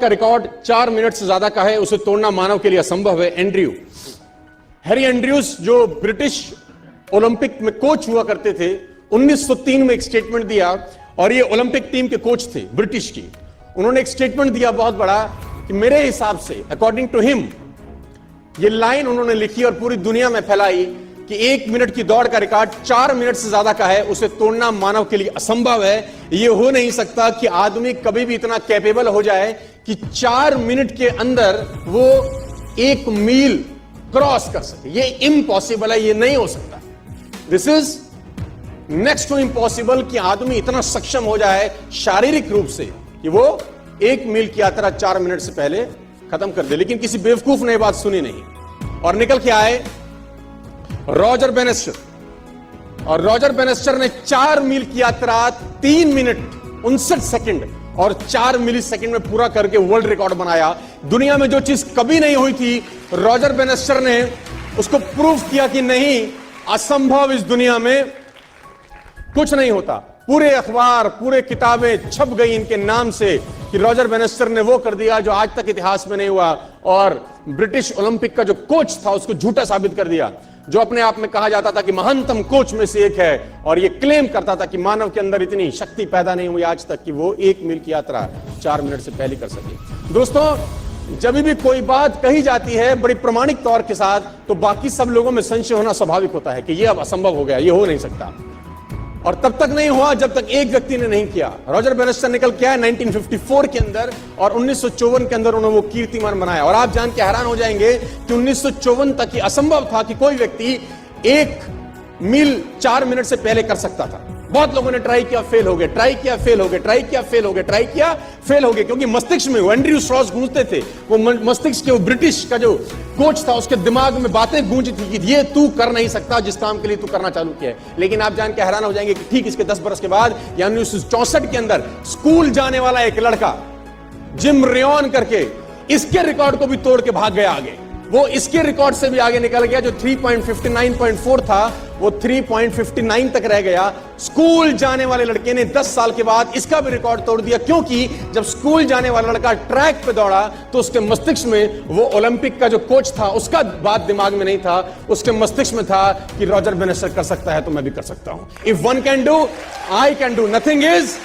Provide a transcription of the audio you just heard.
का record 4 minute से ज्यादा का है, उसे तोड़ना मानव के लिए असंभव है। हैरी एंड्रयूज जो ब्रिटिश ओलंपिक में कोच हुआ करते थे, 1903 में एक स्टेटमेंट दिया, और ये ओलंपिक टीम के कोच थे ब्रिटिश की। उन्होंने एक स्टेटमेंट दिया बहुत बड़ा कि मेरे हिसाब से, अकॉर्डिंग टू हिम, ये लाइन उन्होंने लिखी और पूरी दुनिया में फैलाई कि 1 मिनट की दौड़ का रिकॉर्ड 4 मिनट से ज्यादा का है, उसे तोड़ना मानव के लिए असंभव है। यह हो नहीं सकता कि आदमी कभी भी इतना कैपेबल हो जाए कि 4 मिनट के अंदर वो 1 मील क्रॉस कर सके। ये इम्पॉसिबल है, ये नहीं हो सकता। This is next to impossible कि आदमी इतना सक्षम हो जाए शारीरिक रूप से कि वो 1 मील की यात्रा 4 मिनट से पहले खत्म कर दे। लेकिन किसी बेवकूफ ने बात सुनी नहीं और निकल के आए रॉजर बेनेस्टर, और रॉजर बेनेस्टर ने 4 मील की यात्रा 3 मिनट 59 सेकंड और 4 मिली सेकंड में पूरा करके वर्ल्ड रिकॉर्ड बनाया। दुनिया में जो चीज कभी नहीं हुई थी, रॉजर बेनेस्टर ने उसको प्रूफ किया कि नहीं, असंभव इस दुनिया में कुछ नहीं होता। पूरे अखबार, पूरे किताबें छप गई इनके नाम से कि रॉजर बेनेस्टर ने वो कर दिया जो आज तक इतिहास में नहीं हुआ, और ब्रिटिश ओलंपिक का जो कोच था उसको झूठा साबित कर दिया, जो अपने आप में कहा जाता था कि महानतम कोच में से एक है, और ये क्लेम करता था कि मानव के अंदर इतनी शक्ति पैदा नहीं हुई आज तक कि वो 1 मील की यात्रा 4 मिनट से पहले कर सके। दोस्तों, जब भी कोई बात कही जाती है बड़ी प्रमाणिक तौर के साथ, तो बाकी सब लोगों में संशय होना स्वाभाविक होता है कि ये अब असंभव हो गया, ये हो नहीं सकता। और तब तक नहीं हुआ जब तक एक व्यक्ति ने नहीं किया। रॉजर बेनेस्टर निकल के आया 1954 के अंदर, और 1954 के अंदर उन्होंने वो कीर्तिमान बनाया। और आप जान के हैरान हो जाएंगे कि 1954 तक ये असंभव था कि कोई व्यक्ति 1 मील 4 मिनट से पहले कर सकता था। बहुत लोगों ने ट्राई किया, फेल हो गए, ट्राई किया, फेल हो गए, ट्राई किया, फेल हो गए, ट्राई किया, फेल हो गए, क्योंकि मस्तिष्क में एंड्रयू स्ट्रॉस गूंजते थे। वो मस्तिष्क के, वो ब्रिटिश का जो कोच था, उसके दिमाग में बातें गूंजी थी कि ये तू कर नहीं सकता जिस काम के लिए तू करना चालू किया है। लेकिन आप जान के हैरान हो जाएंगे कि ठीक इसके 10 बरस के बाद, यानी 1964 के अंदर, स्कूल जाने वाला एक लड़का जिम रेयन करके इसके रिकॉर्ड को भी तोड़ के भाग गया आगे। वो इसके रिकॉर्ड से भी आगे निकल गया, जो 3.59.4 था वो 3.59 तक रह गया। स्कूल जाने वाले लड़के ने 10 साल के बाद इसका भी रिकॉर्ड तोड़ दिया, क्योंकि जब स्कूल जाने वाला लड़का ट्रैक पे दौड़ा तो उसके मस्तिष्क में वो ओलंपिक का जो कोच था उसका बात दिमाग में नहीं था, उसके मस्तिष्क में था कि रॉजर बेनेस्टर कर सकता है तो मैं भी कर सकता हूं। If one can do, I can do. Nothing is